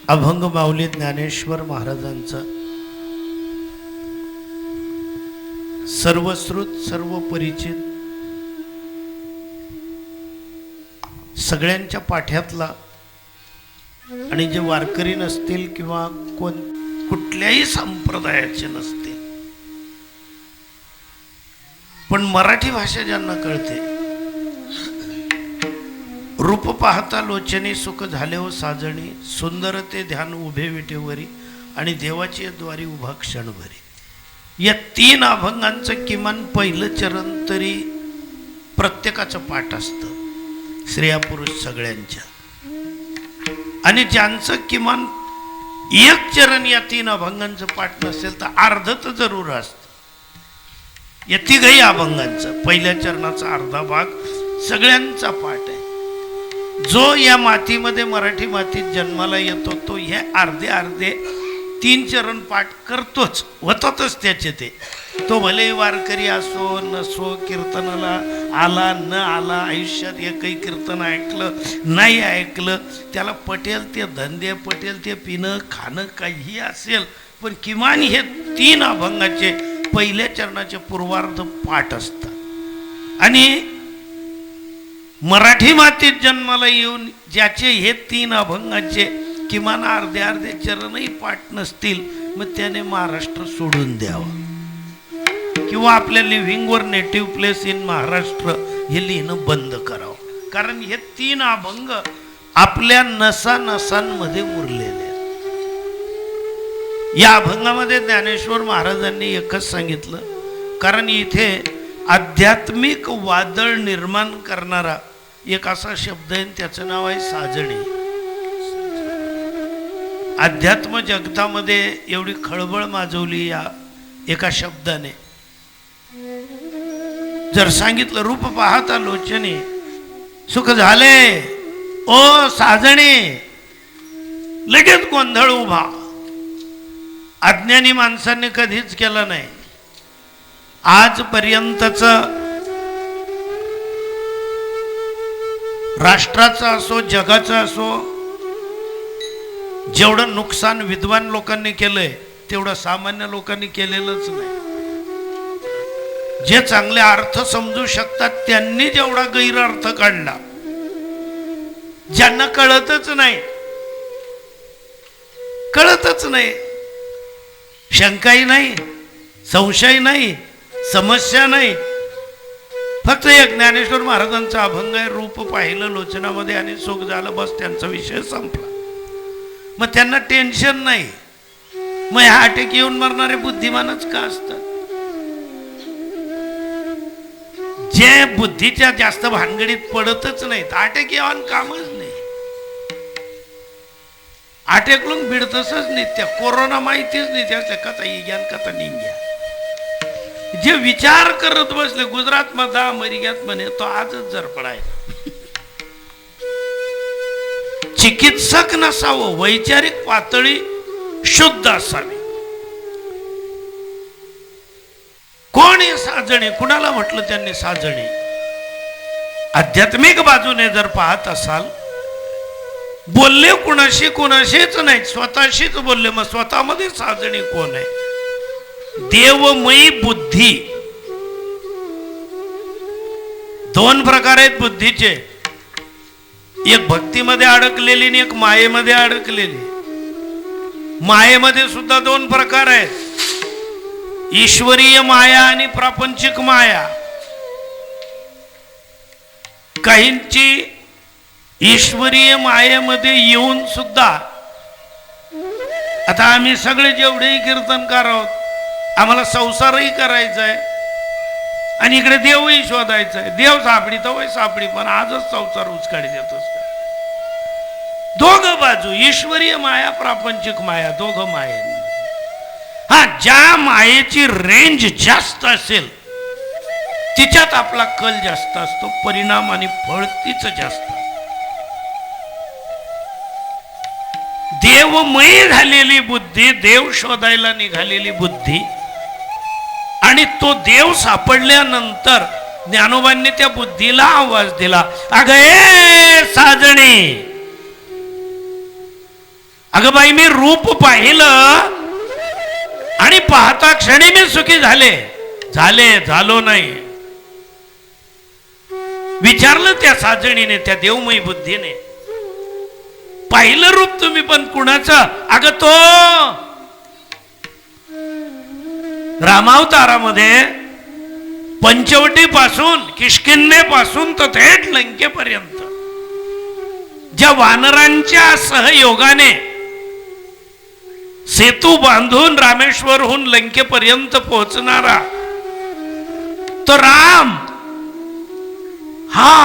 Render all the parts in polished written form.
अभंग माऊली ज्ञानेश्वर महाराजांचा सर्वश्रुत सर्व परिचित सगळ्यांच्या पाठ्यातला आणि जे वारकरी नसतील किंवा कुठल्याही संप्रदायाचे नसतील पण मराठी भाषा ज्यांना कळते, रूप पाहता लोचनी सुख झाले हो साजणी, सुंदर ते ध्यान उभे विटेवरी आणि देवाची द्वारी उभा क्षणभरी. या तीन अभंगांचं किमान पहिलं चरण तरी प्रत्येकाचं पाठ असतं, स्त्रिया पुरुष सगळ्यांच्या. आणि ज्यांचं किमान एक चरण या तीन अभंगांचं पाठ नसेल तर अर्ध तर जरूर असतं. या तिघही अभंगांचं पहिल्या चरणाचा अर्धा भाग सगळ्यांचा पाठ आहे. जो या मातीमध्ये मराठी मातीत जन्माला येतो तो हे अर्धे अर्धे तीन चरण पाठ करतोच, होतातच त्याचे ते. तो भले वारकरी असो नसो, कीर्तनाला आला न आला, आयुष्यात एकही कीर्तन ऐकलं नाही ऐकलं, त्याला पटेल ते धंदे, पटेल ते पिणं खाणं काहीही असेल, पण किमान हे तीन अभंगाचे पहिल्या चरणाचे पूर्वार्ध पाठ असतात. आणि मराठी मातीत जन्माला येऊन ज्याचे हे तीन अभंगाचे किमान अर्धे अर्धे चरणही पाठ नसतील मग त्याने महाराष्ट्र सोडून द्यावं किंवा आपल्या लिव्हिंगवर नेटिव्ह प्लेस इन महाराष्ट्र हे लिहिणं बंद करावं. कारण हे तीन अभंग आपल्या नसा नसांमध्ये मुरलेले आहेत. या अभंगामध्ये ज्ञानेश्वर महाराजांनी एकच सांगितलं, कारण इथे आध्यात्मिक वादळ निर्माण करणारा एक असा शब्द आहे, त्याचं नाव आहे साजणी. अध्यात्म जगतामध्ये एवढी खळबळ माजवली या एका शब्दाने. जर सांगितलं रूप पाहता लोचनी सुख झाले ओ साजणी, लगेच गोंधळ उभा. अज्ञानी माणसांनी कधीच केलं नाही. आजपर्यंतच राष्ट्राचं असो जगाचं असो, जेवढं नुकसान विद्वान लोकांनी केलंय तेवढं सामान्य लोकांनी केलेलंच नाही. जे चांगले अर्थ समजू शकतात त्यांनी जेवढा गैरअर्थ काढला, ज्यांना कळतच नाही, शंकाही नाही, संशय नाही, समस्या नाही. फक्त एक ज्ञानेश्वर महाराजांचा अभंग आहे, रूप पाहिलं लोचनामध्ये आणि सुख झालं, बस त्यांचा विषय संपला. मग त्यांना टेन्शन नाही. मग ह्या अटॅक येऊन मरणारे बुद्धिमानच का असतात? जे बुद्धीच्या जास्त भानगडीत पडतच नाहीत, अटॅक येऊन कामच नाही. अटॅक लोक भिडतच नाही. त्या कोरोना माहितीच नाही, त्याच्या कथा ज्ञान कथा निघ्या. जे विचार करत बसले गुजरात मध्ये अमेरिकेत म्हणे तो आजच जर पडायला. चिकित्सक नसावं, वैचारिक पातळी शुद्ध असावी. कोण आहे साजणी? कुणाला म्हटलं त्यांनी साजणी? आध्यात्मिक बाजूने जर पाहत असाल, बोलले कुणाशी कुणाशीच नाही, स्वतःशीच बोलले. मग स्वतःमध्ये साजणी कोण आहे? देवमयी बुद्धी. दोन प्रकार आहेत बुद्धीचे, एक भक्तीमध्ये अडकलेली आणि एक मायेमध्ये अडकलेली. मायेमध्ये सुद्धा दोन प्रकार आहेत, ईश्वरीय माया आणि प्रापंचिक माया. काहींची ईश्वरीय मायेमध्ये येऊन सुद्धा, आता आम्ही सगळे जेवढेही कीर्तनकार आहोत, आम्हाला संसारही करायचा आहे आणि इकडे देवही शोधायचा आहे. देव सापडी तर वय सापडी, पण आजच संसार उचकाडी देतोस. दोघं बाजू, ईश्वरीय माया प्रापंचिक माया, दोघं माये. हा, ज्या मायेची रेंज जास्त असेल तिच्यात आपला कल जास्त असतो, परिणाम आणि फळ तीच जास्त. देवमयी झालेली बुद्धी, देव शोधायला निघालेली बुद्धी, आणि तो देव सापडल्यानंतर ज्ञानोबांनी त्या बुद्धीला आवाज दिला, अगं ए साजणी, अगं बाई मी रूप पाहिलं आणि पाहता क्षणी मी सुखी झालो नाही. विचारलं त्या साजणीने, त्या देवमयी बुद्धीने, पाहिलं रूप तुम्ही पण कुणाचं? अगं तो रामावतारामध्ये पंचवटी पासून किष्किंधे पासून तर थेट लंकेपर्यंत ज्या वानरांच्या सहयोगाने सेतू बांधून रामेश्वरहून लंकेपर्यंत पोहोचणारा तो राम, हा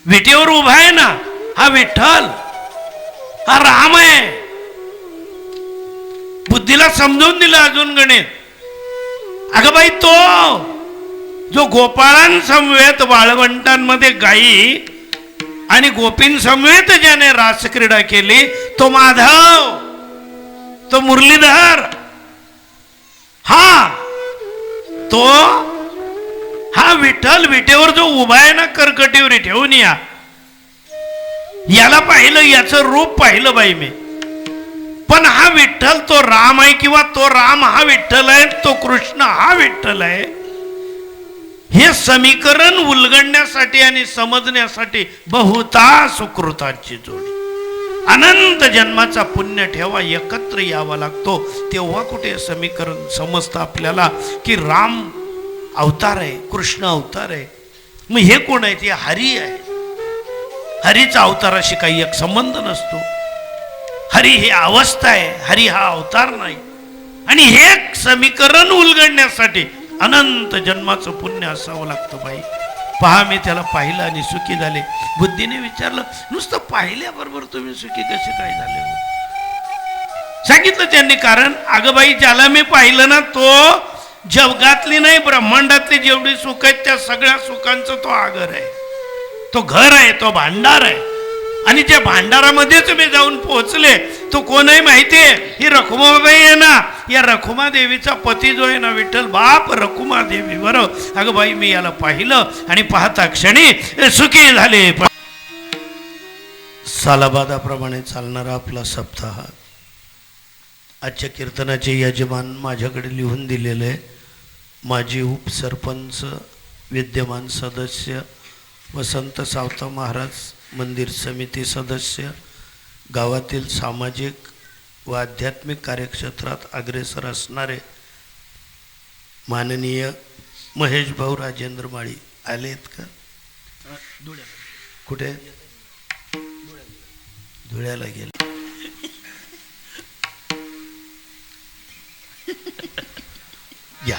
विटेवर उभा आहे ना, हा विठ्ठल, हा राम आहे. बुद्धीला समजून दिलं अजून गणित. अगं बाई तो जो गोपाळांसमवेत वाळवंटांमध्ये गायी आणि गोपींसमवेत ज्याने रासक्रीडा केली तो माधव, तो मुरलीधर, हा विठ्ठल विटेवर जो उभा आहे ना कर्कटीवर ठेवून याला पाहिलं, याचं रूप पाहिलं बाई मी. पण हा विठ्ठल तो राम आहे किंवा तो राम हा विठ्ठल आहे, तो कृष्ण हा विठ्ठल आहे, हे समीकरण उलगडण्यासाठी आणि समजण्यासाठी बहुता सुकृताची जोडी, अनंत जन्माचा पुण्य ठेवा, एकत्र यावा लागतो. तेव्हा कुठे समीकरण समजतं आपल्याला की राम अवतार आहे, कृष्ण अवतार आहे. मग हे कोण आहे? ते हरी आहे. हरीचा अवताराशी काही एक संबंध नसतो. हरी हे अवस्था आहे, हरी हा अवतार नाही. आणि हे समीकरण उलगडण्यासाठी अनंत जन्माचं पुण्य असावं लागतं बाई. पहा, मी त्याला पाहिलं आणि सुखी झाले. बुद्धीने विचारलं, नुसतं पाहिल्याबरोबर तुम्ही सुखी कसे काय झाले हो? सांगितलं त्यांनी कारण. अगं बाई, ज्याला मी पाहिलं ना तो जगातली नाही ब्रह्मांडातली जेवढी सुख आहेत त्या सगळ्या सुखांचं तो आगर आहे, तो घर आहे, तो भांडार आहे. आणि त्या भांडारामध्येच मी जाऊन पोहोचले. तो कोण आहे माहितीये? ही रखुमाबाई आहे ना, या रखुमा देवीचा पती जो आहे ना विठ्ठल बाप रखुमा देवी. बरोबर. अगं बाई, मी याला पाहिलं आणि पाहता क्षणी सुखी झाले. सालाबादाप्रमाणे चालणारा आपला सप्ताह आजच्या कीर्तनाचे यजमान माझ्याकडे लिहून दिलेले आहे. माजी उपसरपंच, विद्यमान सदस्य वसंत सावता महाराज मंदिर समिती सदस्य, गावातील सामाजिक व आध्यात्मिक कार्यक्षेत्रात अग्रेसर असणारे माननीय महेश भाऊ राजेंद्र माळी आलेत का? कुठे? धुळ्याला गेले. या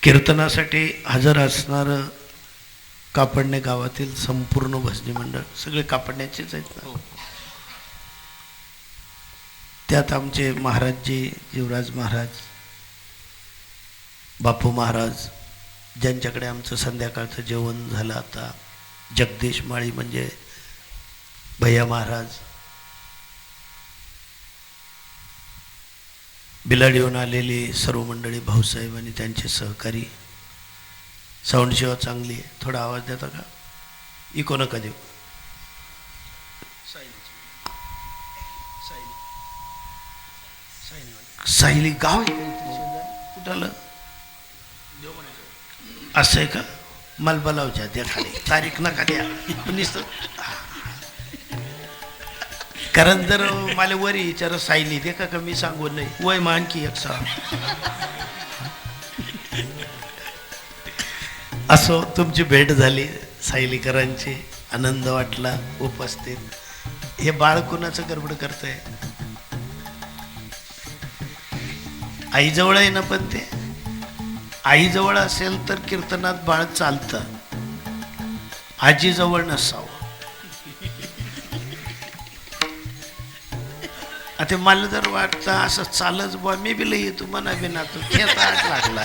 कीर्तनासाठी हजर असणार कापडणे गावातील संपूर्ण भजनी मंडळ, सगळे कापडण्याचेच आहेत ना. त्यात आमचे महाराजजी, युवराज महाराज, बापू महाराज, ज्यांच्याकडे आमचं संध्याकाळचं जेवण झालं आता, जगदीश माळी म्हणजे भैया महाराज, बिलाडीहून आलेली सर्व मंडळी, भाऊसाहेब आणि त्यांचे सहकारी. साऊंड सेवा चांगली आहे. थोडा आवाज देता का? इको नका देऊ. सायली गाव आहे कुठालं? असं आहे का? मला बोलावच्या द्या खाली, तारीख नका द्या. कारण जर मला वरी विचार सायली दे का मी सांगू नाही वय मा आणखी एक असो. तुमची भेट झाली सायलीकरांची, आनंद वाटला उपस्थित. हे बाळ कुणाचं गडबड करतंय? आईजवळ आहे ना. पण ते आईजवळ असेल तर कीर्तनात बाळ चालतं, आजीजवळ नसावं. आता मला जर वाटतं असं चालच बुवा, मी बी लई येतो मना बी नातो खेळ आठ लागला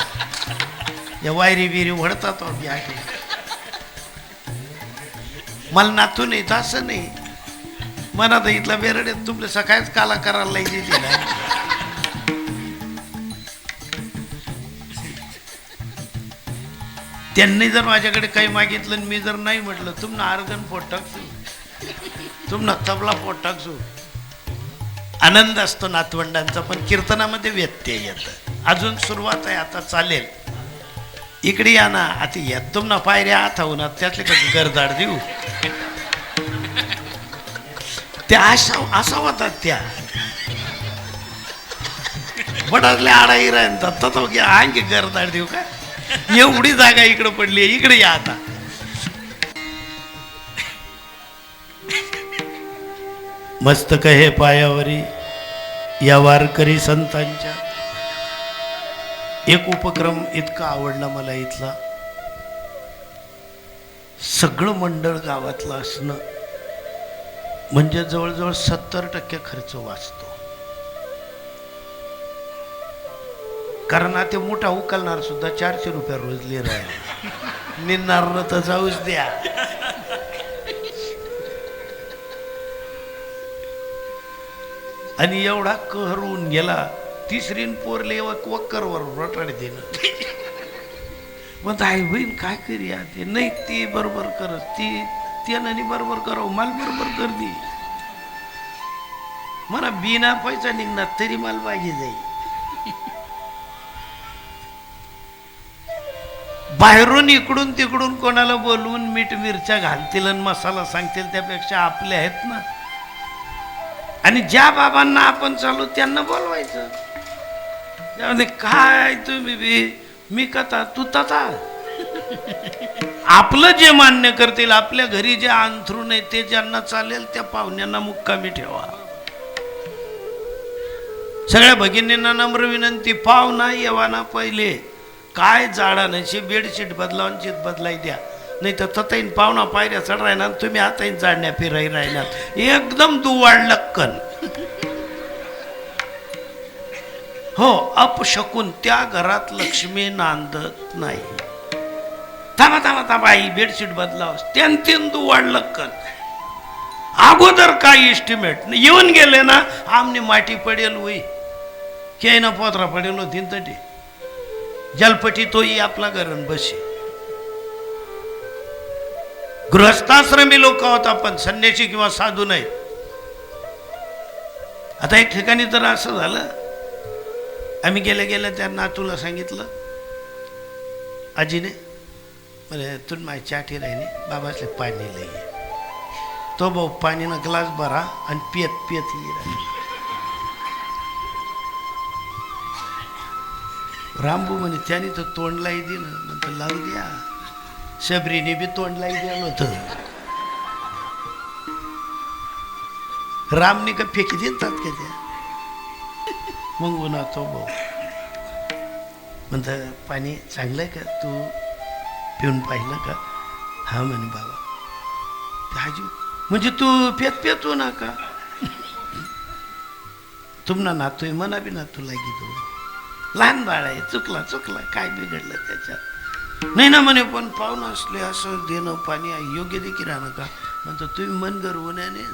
या वायरी बिरी वडतात आहे. मला नातू नाही तर असं नाही मनात इथला बेरडे तुमले सकाळीच काला करायला लायची तिला. त्यांनी जर माझ्याकडे काही मागितलं आणि मी जर नाही म्हटलं तुमना आर्गन पोट टाकसू, तुमना तबला पोट टाकसू. आनंद असतो नातवंडांचा, पण कीर्तनामध्ये व्यत्यय येतं. अजून सुरुवात आहे, आता चालेल. इकडे या ना, आता या तुमना पायऱ्या हात होणार त्यातले कधी गरदाड देऊ. त्या असा होतात त्या बडातल्या आडाई राहतात तो आणखी गरदाड देऊ का. एवढी जागा इकडं पडली, इकडे या आता. मस्तक हे पायावरी या वारकरी संतांच्या. एक उपक्रम इतका आवडला मला इथला. सगळं मंडळ गावातलं असणं म्हणजे जवळजवळ 70% खर्च वाचतो. कारण आता मोठा उकलणार सुद्धा 400 रुपये रोज लिहिर आहे. निघणार तर जाऊच द्या. आणि एवढा कहर होऊन गेला. तिसरीन पोरले वक्करवर रटाडे देणं. मग आई बहीण काय करूया, ते नाही ती बरोबर करत, ती त्यानं बरोबर करावं, मला बरोबर करते. मला बिना पैसा निघणार तरी मला बागी जाईल. बाहेरून इकडून तिकडून कोणाला बोलवून मीठ मिरच्या घालतील आणि मसाला सांगतील त्यापेक्षा आपले आहेत ना. आणि ज्या बाबांना आपण चालू त्यांना बोलवायचं. त्यामध्ये काय तुम्ही बी मी कथा तू तथा. आपलं जे मान्य करतील, आपल्या घरी जे अंथरूण आहे ते ज्यांना चालेल त्या पाहुण्यांना मुक्कामी ठेवा. सगळ्या भगिनींना नम्र विनंती, पाहुणा येवाना पहिले काय जाडाण्याची बेडशीट बदलावून बदलाई द्या. नाही तर तताईन पाहुणा पायऱ्या चढ राहणार, तुम्ही आताही जाडण्या फिराई राहणार. एकदम दुवाड लक्कन. हो, अपशकून. त्या घरात लक्ष्मी नांदत नाही. थांबा थांबा थांबा, आई बेडशीट बदलाव. त्यान दुवाड लक्कन. अगोदर काय इस्टिमेट येऊन गेले ना, आमने माटी पडेल होई के ना पोतरा पडेल होती तटी जलपटी तोही आपला घरण बसे. गृहस्थाश्रमी लोक होता, पण संन्यासी किंवा साधू नाही. आता एक ठिकाणी तर असं झालं, आम्ही गेल्या गेल्या त्या नातूला सांगितलं, आजीने म्हणजे तुम माझी चाठी राहिली, बाबासले पाणी लई. तो भाऊ पाणीनं ग्लास भरा आणि पियत पियत ये. रामबू म्हणे त्याने तर तोंडलाई दिलं. म्हणतं लावू द्या, शबरीने बी तोंडलाई दिलं होतं. रामने का फेकी देतात का त्या. मग उन्हा तो भाऊ म्हणतं पाणी चांगलं आहे का, तू पिऊन पाहिलं का. हा म्हणे बाबा. आजी म्हणजे तू पेत पेतो ना का. तुमना नातू आहे, मना बी नातू लागी तो लहान बाळ आहे, चुकला चुकला, काय बिघडलं त्याच्यात. नाही ना म्हणे, पण पाहुणं असले असं देणं पाणी योग्य देखील राहणं का. म्हणतो तुम्ही मन गर्वण्याने.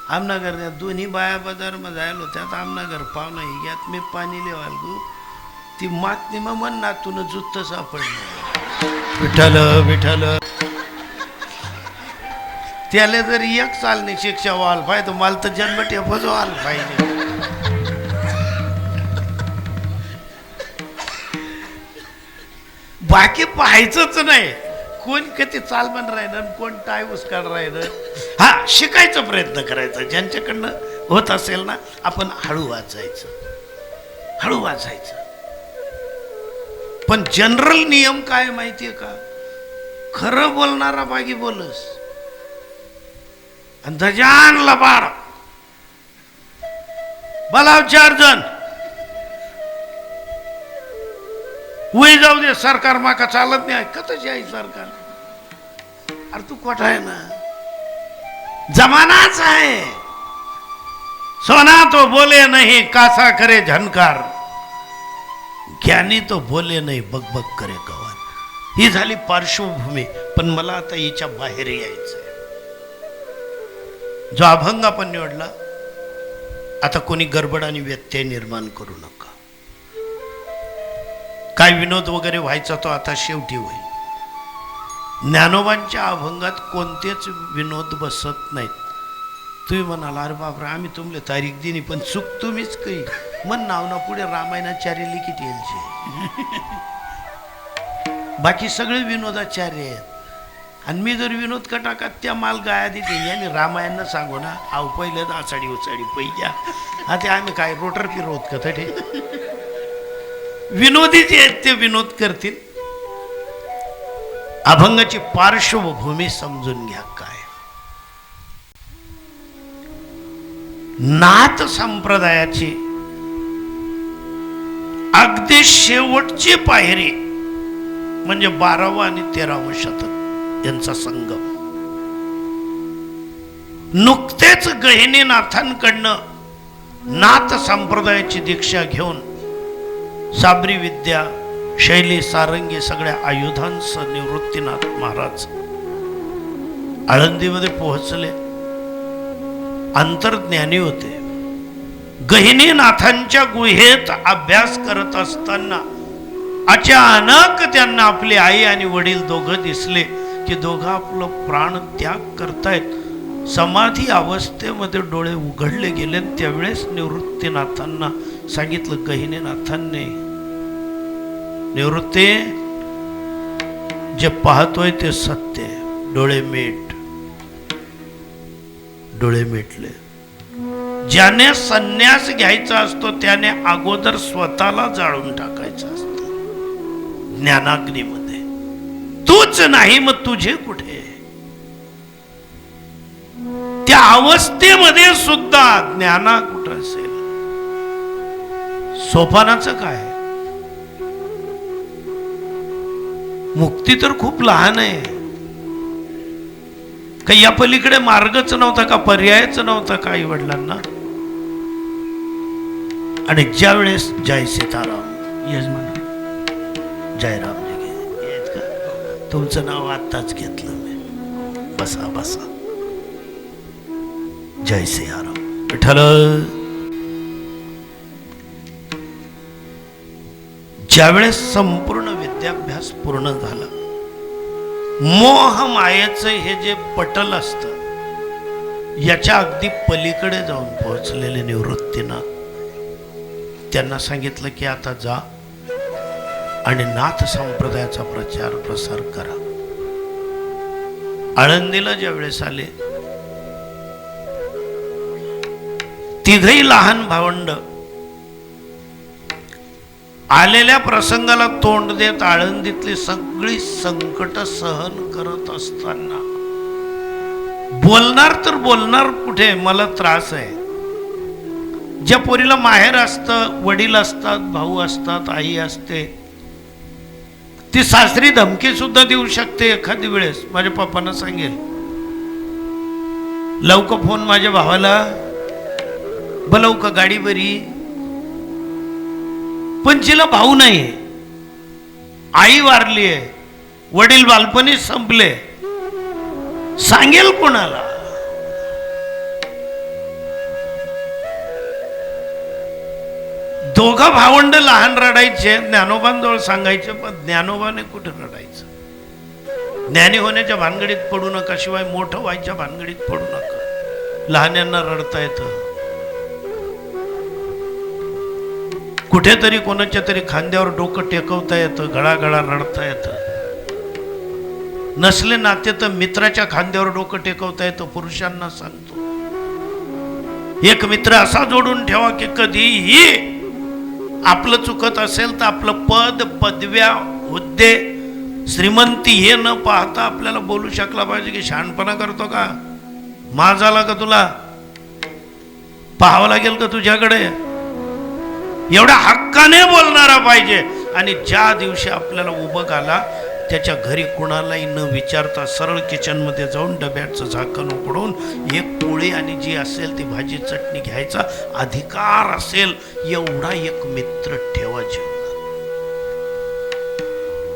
आमनागर त्या दोन्ही बाया बाजारमध्ये जायलो, त्यात आमनागर पाहुणा यात मी पाणी लेवाल गो. ती मातनी मग मन नातून जुत्त सापडलं. विठ्ठल विठ्ठल. त्याला जर एक चालणे शिक्षा व्हायला पाहिजे, मला तर जन्म टेपच व्हायला पाहिजे. बाकी पाहायचंच नाही कोण किती चालबन राहिलं, कोण टाय उस्काड राहिलं. हा, शिकायचा प्रयत्न करायचा. ज्यांच्याकडनं होत असेल ना, आपण हळू वाचायचं, हळू वाचायचं. पण जनरल नियम काय माहितीये का, खरं बोलणारा बागी बोलस आणि धजान लबाड बोलाव 4 जण वय जाऊ दे. सरकार माका चालत नाही. कतच आहे सरकार. अरे तू कोठा आहे ना, जमानाच आहे. सोना तो बोले नहीं कासा करे झनकार, ज्ञानी तो बोले नाही बकबक करे गवार. ही झाली पार्श्वभूमी. पण मला आता हिच्या बाहेर यायचंय. जो अभंग आपण निवडला, आता कोणी गडबड आणि व्यत्यय निर्माण करू नका. काय विनोद वगैरे व्हायचा तो आता शेवटी होईल. ज्ञानोबांच्या अभंगात कोणतेच विनोद बसत नाहीत. तुम्ही म्हणाल अरे बापरे आम्ही तुमले तारीख दिनी पण चूक तुम्हीच काही मन नाव ना पुढे रामायणाचार्य लिखित येलचे. बाकी सगळे विनोदाचार्य आहेत. आणि मी जर विनोद कटाकात त्या माल गाया देते याने रामायण सांगू ना आव पहिले आचाडी उचाडी पहिल्या आता आम्ही काय रोटर फिरवत का ते विनोदी जे आहेत ते विनोद करतील. अभंगाची पार्श्वभूमी समजून घ्या. काय नाथ संप्रदायाची अगदी शेवटची पायरी म्हणजे 12वं आणि 13वं शतक यांचा संगम. नुकतेच गहिनीनाथांकडनं नाथ संप्रदायाची दीक्षा घेऊन साबरी विद्या शैली सारंगी सगळ्या आयुधांसह निवृत्तीनाथ महाराज आळंदीमध्ये पोहोचले. अंतर्ज्ञानी होते. गहिनीनाथांच्या गुहेत अभ्यास करत असताना अचानक त्यांना आपली आई आणि वडील दोघं दिसले की दोघं आपलं प्राण त्याग करतायत. समाधी अवस्थेमध्ये डोळे उघडले गेले. त्यावेळेस निवृत्तीनाथांना सांगितलं गहिनीनाथांनी निवृत्ती जे पाहतोय ते सत्य. डोळे मीट. डोळे मिटले. ज्याने संन्यास घ्यायचा असतो त्याने अगोदर स्वतःला जाळून टाकायचं असतं ज्ञानाग्नीमध्ये. तूच नाही मग तुझे कुठे. त्या अवस्थेमध्ये सुद्धा ज्ञाना कुठं असेल. सोपानाचं काय. मुक्ती तर खूप लहान आहे. काही या पलीकडे मार्गच नव्हता का पर्यायच नव्हता का आई वडिलांना. आणि ज्या वेळेस जय सीताराम यजमान जय राम का तुमचं नाव आत्ताच घेतलं मी. बसा बसा. जय सियाराम विठ्ठल. ज्यावेळेस संपूर्ण विद्याभ्यास पूर्ण झाला मोह मायेचं हे जे पटल असतं याच्या अगदी पलीकडे जाऊन पोहोचलेले निवृत्तीनाथ त्यांना सांगितलं की आता जा आणि नाथ संप्रदायाचा प्रचार प्रसार करा. आळंदीला ज्या वेळेस आले तिघही लहान भावंड आलेल्या प्रसंगाला तोंड देत आळंदीतली सगळी संकट सहन करत असताना बोलणार तर बोलणार कुठे. मला त्रास आहे. ज्या पोरीला माहेर असतं वडील असतात भाऊ असतात आई असते ती सासरी धमकी सुद्धा देऊ शकते. एखादी वेळेस माझ्या पप्पांना सांगेल लवकर फोन माझ्या भावाला बोलव का गाडी बरी. पण जिला भाऊ नाही आई वारली आहे वडील बालपणी संपले सांगेल कोणाला. दोघं भावंड लहान रडायचे ज्ञानोबांजवळ सांगायचे पण ज्ञानोबाने कुठे रडायचं. ज्ञानी होण्याच्या भानगडीत पडू नका शिवाय मोठं व्हायच्या भानगडीत पडू नका. लहान्यांना रडता येतं. कुठेतरी कोणाच्या तरी खांद्यावर डोकं टेकवता येतं. गळागळा रडता येतं. नसले नाते तर मित्राच्या खांद्यावर डोकं टेकवता येतं. पुरुषांना सांगतो एक मित्र असा जोडून ठेवा की कधीही आपलं चुकत असेल तर आपलं पद पदव्या हुद्दे श्रीमंती हे न पाहता आपल्याला बोलू शकला पाहिजे की शहाणपणा करतो का माझ आला का तुला पाहावं लागेल का तुझ्याकडे. एवढ्या हक्काने बोलणारा पाहिजे. आणि ज्या दिवशी आपल्याला उभं आला त्याच्या घरी कुणालाही न विचारता सरळ किचनमध्ये जाऊन डब्याचं झाकण उघडून एक पोळी आणि जी असेल ती भाजी चटणी घ्यायचा अधिकार असेल एवढा एक मित्र ठेवा जीवनात.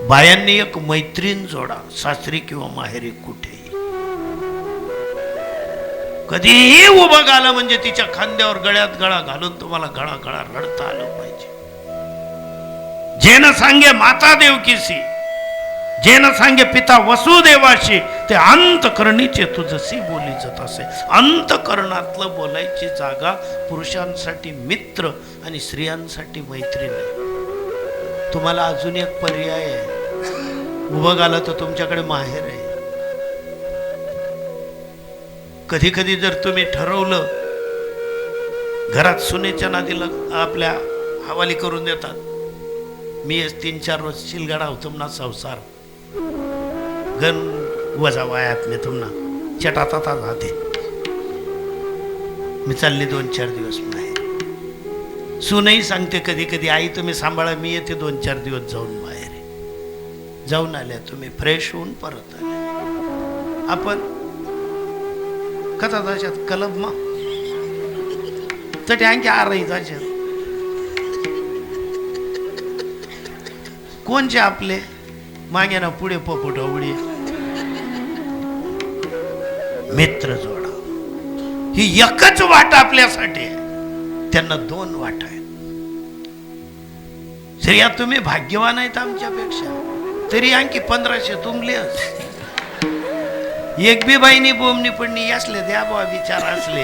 बायांनी एक मैत्रीण जोडा सासरी किंवा माहेरी कुठेही. कधीही उभं आलं म्हणजे तिच्या खांद्यावर गळ्यात गळा घालून तुम्हाला गळा गळा रडता आलं पाहिजे. जेन सांगे माता देवकीसी, जेन सांगे पिता वसुदेवाशी, ते अंतकरणीचे तुझसी बोली जात असे. अंतकरणातलं बोलायची जागा पुरुषांसाठी मित्र आणि स्त्रियांसाठी मैत्रीण आहे. तुम्हाला अजून एक पर्याय आहे, उभं आलं तर तुमच्याकडे माहेर आहे. कधी कधी जर तुम्ही ठरवलं, घरात सुनेच्या नादीला आपल्या हवाली करून देतात, मी 3-4 रोज शिलगाडा होतो ना संसार गण वजा वायात मी तुम्हाला चटाता जाते, मी चालले 2-4 दिवस बाहेर. सुनही सांगते कधी कधी, आई तुम्ही सांभाळा, मी येते 2-4 दिवस जाऊन बाहेर. जाऊन आल्या तुम्ही, फ्रेश होऊन परत आले. आपण कथा जाशात कलब मा तटे आणखी आरही जाशात कोणचे आपले मागे ना पुढे पपोट उडी. मित्र जोडा ही एकच वाट आपल्यासाठी आहे, त्यांना 2 वाट आहेत. श्रेया तुम्ही भाग्यवान आहेत आमच्यापेक्षा, तरी आणखी 1500 तुमलेच. एक बी बाईनी बोमनी पडणी असले द्या बा विचार असले